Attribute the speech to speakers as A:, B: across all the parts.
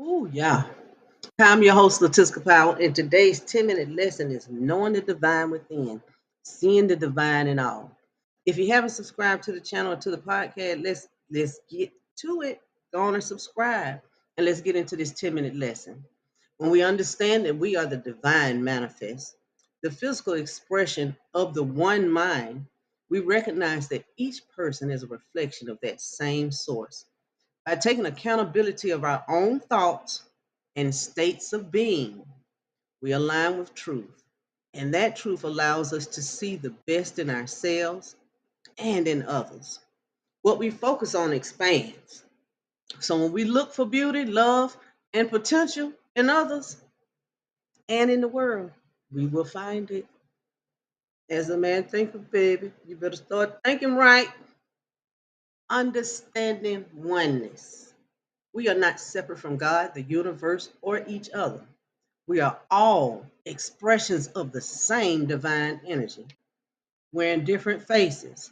A: Oh, yeah. I'm your host, Latiska Powell, and today's 10-minute lesson is knowing the divine within, seeing the divine in all. If you haven't subscribed to the channel or to the podcast, let's get to it. Go on and subscribe, and let's get into this 10-minute lesson. When we understand that we are the divine manifest, the physical expression of the one mind, we recognize that each person is a reflection of that same source. By taking accountability of our own thoughts and states of being, we align with truth. And that truth allows us to see the best in ourselves and in others. What we focus on expands. So when we look for beauty, love, and potential in others and in the world, we will find it. As a man thinketh, baby, you better start thinking right. Understanding oneness. We are not separate from God, the universe, or each other. We are all expressions of the same divine energy, wearing different faces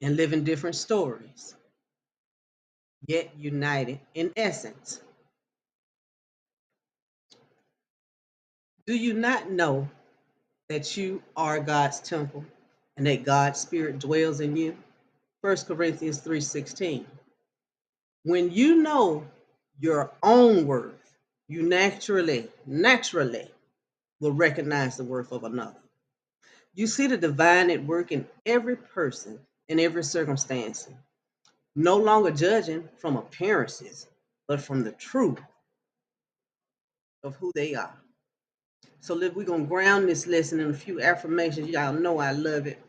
A: and living different stories, yet united in essence. Do you not know that you are God's temple and that God's spirit dwells in you? 1 Corinthians 3:16. When you know your own worth, you naturally will recognize the worth of another. You see the divine at work in every person, in every circumstance, no longer judging from appearances, but from the truth of who they are. So we're going to ground this lesson in a few affirmations. Y'all know I love it.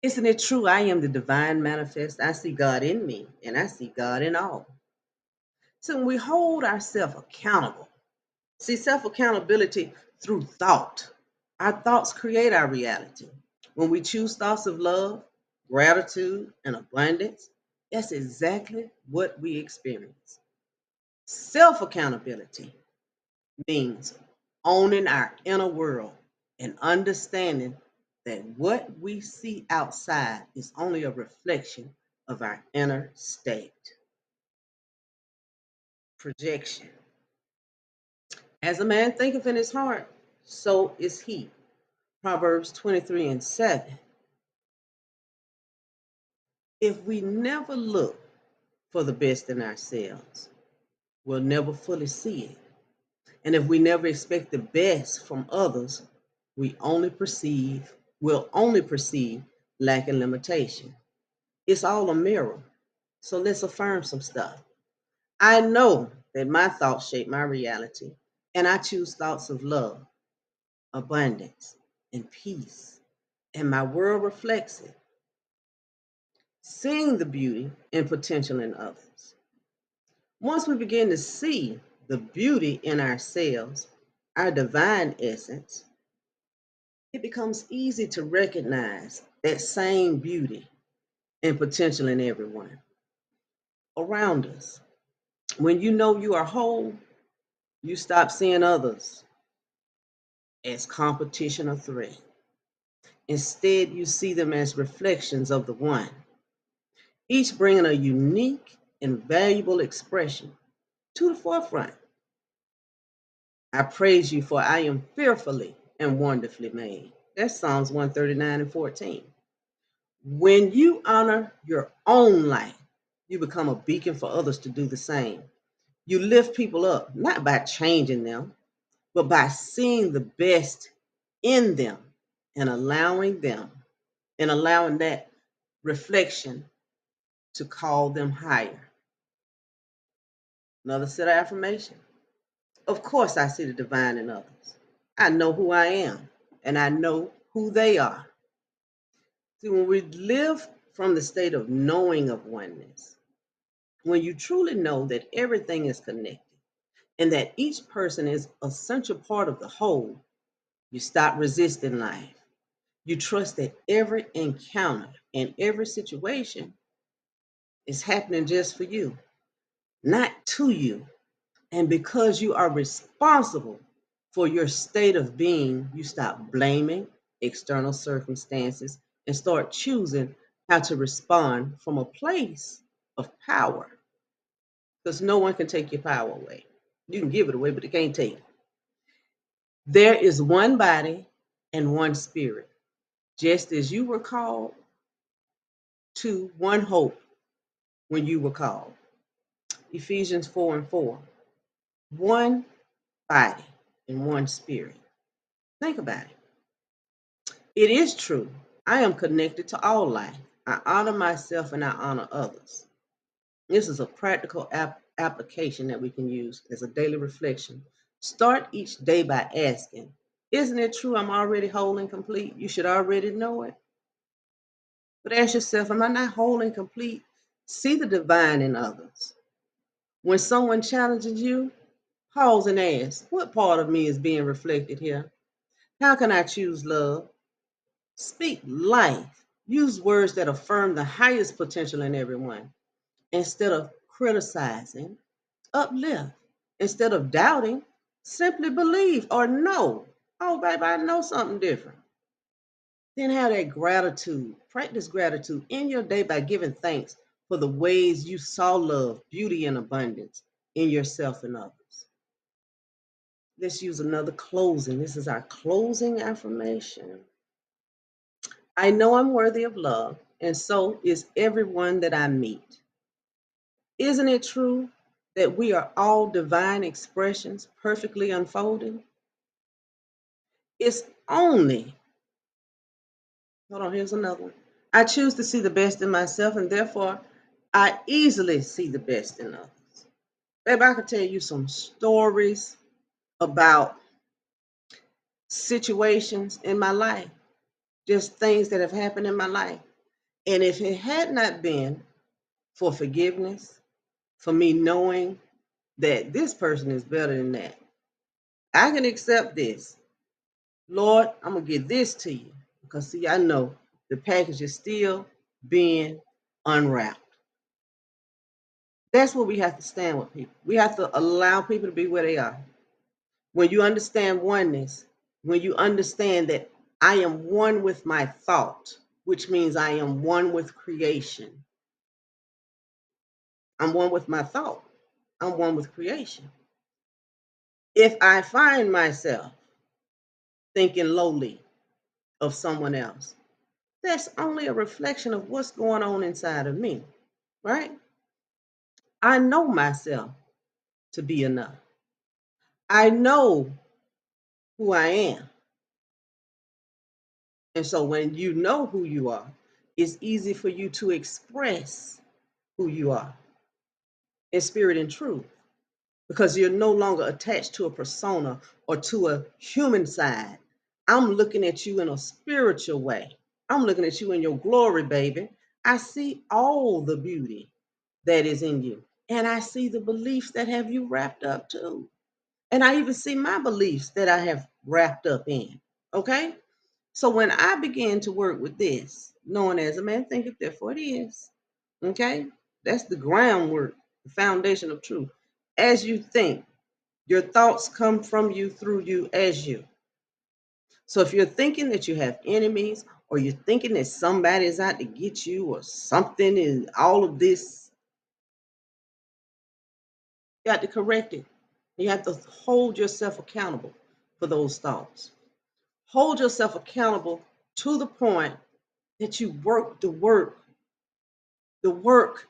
A: Isn't it true? I am the divine manifest. I see God in me, and I see God in all. So when we hold ourselves accountable, see self accountability through thought. Our thoughts create our reality. When we choose thoughts of love, gratitude, and abundance, that's exactly what we experience. Self accountability means owning our inner world and understanding that what we see outside is only a reflection of our inner state. Projection. As a man thinketh in his heart, so is he. Proverbs 23:7. If we never look for the best in ourselves, we'll never fully see it. And if we never expect the best from others, we'll only perceive lack and limitation. It's all a mirror. So let's affirm some stuff. I know that my thoughts shape my reality, and I choose thoughts of love, abundance, and peace. And my world reflects it, seeing the beauty and potential in others. Once we begin to see the beauty in ourselves, our divine essence, it becomes easy to recognize that same beauty and potential in everyone around us. When you know you are whole, you stop seeing others as competition or threat. Instead, you see them as reflections of the one, each bringing a unique and valuable expression to the forefront. I praise you, for I am fearfully and wonderfully made. That's Psalms 139:14. When you honor your own life, you become a beacon for others to do the same. You lift people up, not by changing them, but by seeing the best in them and allowing that reflection to call them higher. Another set of affirmation. Of course, I see the divine in others. I know who I am, and I know who they are. See, when we live from the state of knowing of oneness, when you truly know that everything is connected and that each person is a central part of the whole, you stop resisting life. You trust that every encounter and every situation is happening just for you, not to you. And because you are responsible for your state of being, you stop blaming external circumstances and start choosing how to respond from a place of power. because no one can take your power away. You can give it away, but it can't take it. There is one body and one spirit, just as you were called to one hope when you were called. Ephesians 4 and 4. One body and one spirit. Think about it. It is true. I am connected to all life. I honor myself and I honor others. This is a practical application that we can use as a daily reflection. Start each day by asking, isn't it true I'm already whole and complete? You should already know it. But ask yourself, am I not whole and complete? See the divine in others. When someone challenges you, pause and ask, what part of me is being reflected here? How can I choose love? Speak life. Use words that affirm the highest potential in everyone. Instead of criticizing, uplift. Instead of doubting, simply believe or know. Oh, baby, I know something different. Then have that gratitude. Practice gratitude in your day by giving thanks for the ways you saw love, beauty, and abundance in yourself and others. Let's use another closing. This is our closing affirmation. I know I'm worthy of love, and so is everyone that I meet. Isn't it true that we are all divine expressions perfectly unfolding? It's only, hold on, here's another one. I choose to see the best in myself, and therefore I easily see the best in others. Baby, I could tell you some stories about situations in my life, just things that have happened in my life. And if it had not been for forgiveness, for me knowing that this person is better than that, I can accept this. Lord, I'm going to give this to you. Because, see, I know the package is still being unwrapped. That's where we have to stand with people. We have to allow people to be where they are. When you understand oneness, when you understand that I am one with my thought, which means I am one with creation. I'm one with my thought. I'm one with creation. If I find myself thinking lowly of someone else, that's only a reflection of what's going on inside of me, right? I know myself to be enough. I know who I am. And so when you know who you are, it's easy for you to express who you are in spirit and truth because you're no longer attached to a persona or to a human side. I'm looking at you in a spiritual way. I'm looking at you in your glory, baby. I see all the beauty that is in you. And I see the beliefs that have you wrapped up too. And I even see my beliefs that I have wrapped up in. Okay? So when I began to work with this, knowing as a man thinketh, therefore it is. Okay? That's the groundwork, the foundation of truth. As you think, your thoughts come from you, through you, as you. So if you're thinking that you have enemies, or you're thinking that somebody is out to get you, or something in all of this, you have to correct it. You have to hold yourself accountable for those thoughts. Hold yourself accountable to the point that you work the work. The work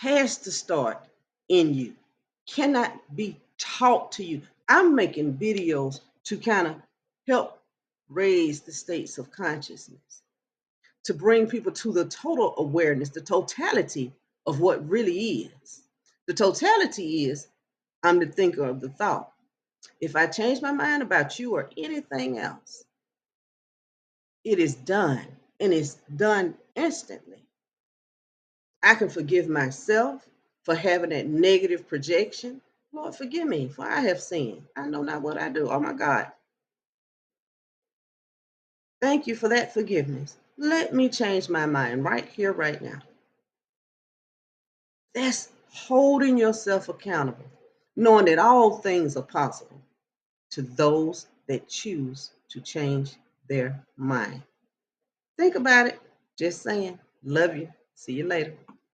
A: has to start in you, cannot be taught to you. I'm making videos to kind of help raise the states of consciousness, to bring people to the total awareness, the totality of what really is. The totality is I'm the thinker of the thought. If I change my mind about you or anything else, it is done and it's done instantly. I can forgive myself for having that negative projection. Lord, forgive me, for I have sinned. I know not what I do. Oh my God. Thank you for that forgiveness. Let me change my mind right here, right now. That's holding yourself accountable, knowing that all things are possible to those that choose to change their mind. Think about it. Just saying. Love you. See you later.